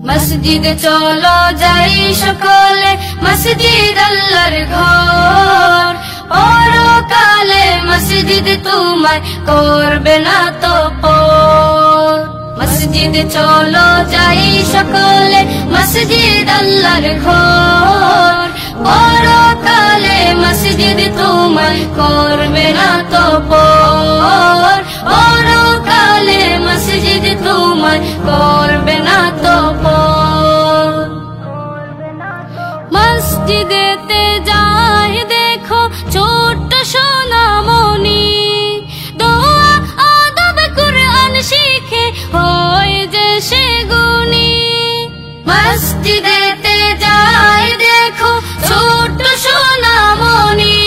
মসজিদে চলো যাই সকলে, মসজিদ আল্লাহর ঘর। পরকালে মসজিদ তোমায় করবে না তো পর। মসজিদে চলো যাই সকলে, মসজিদ আল্লাহর ঘর। পরকালে মসজিদ তোমায় করবে না তো পর। পরকালে মসজিদ তোমায় করবে না তো পর। মসজিদেতে যাই দেখো ছোট্ট সোনামণি, দোয়া আদব কুরআন শিখে হয় যে সে গুণী। মসজিদেতে যাই দেখো ছোট্ট সোনামণি,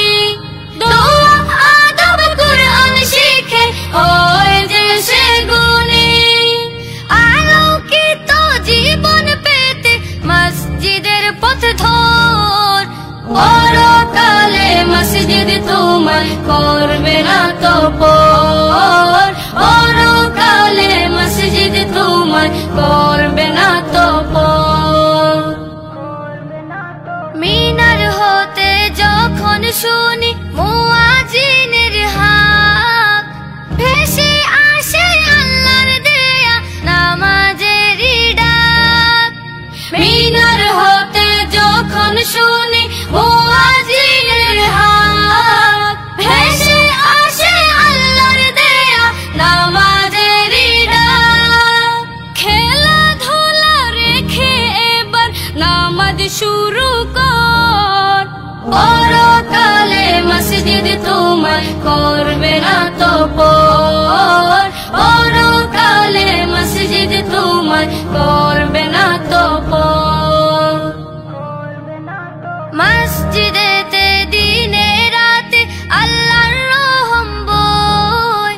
দোয়া আদব কুরআন শিখে হয় যে সে গুণী। আলোকিত জীবন পেতে মসজিদের পথ ধর। পরকালে মসজিদ তোমায় করবে না তো পর। পরকালে মসজিদ তোমায় করবে না তো পর। মিনার হতে যখন শুনি মুয়াজ্জিনের হাক, ভেসে আসে আল্লাহর দেয়া নামাজের ডাক। মিনার হতে যখন শুনি মুয়াজ্জিনের হাক, ভেসে আসে আল্লাহর দেয়া নামাজের ডাক। খেলাধুলা রেখে এবার নামাজ শুরু কর। পরকালে মসজিদ তোমায় করবে না তো পর। পরকালে মসজিদ তোমায় করবে না তো পর। মসজিদেতে দিনে রাতে আল্লাহর রহম বয়,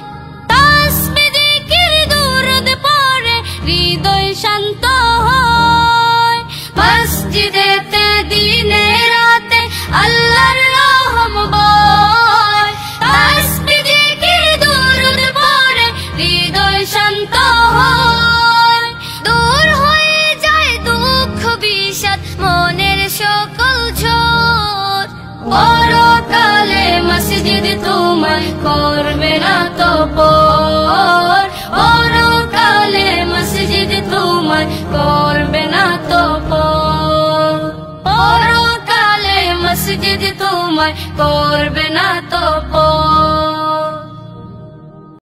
তাসবিহ জিকির দুরূদ পড়ে হৃদয় শান্ত হয়। মসজিদেতে দিনে রাতে আল্লাহর রহম বয়, তাসবিহ জিকির দুরূদ পড়ে হৃদয় শান্ত হয়। দূর হয়ে যায় দুঃখ বিষাদ মনের সকল ঝড়। পরকালে মসজিদ তোমায় করবে না তো পর। পরকালে মসজিদ তোমায় করবে না তো পর। পরকালে মসজিদ তোমায় করবে না তো পর।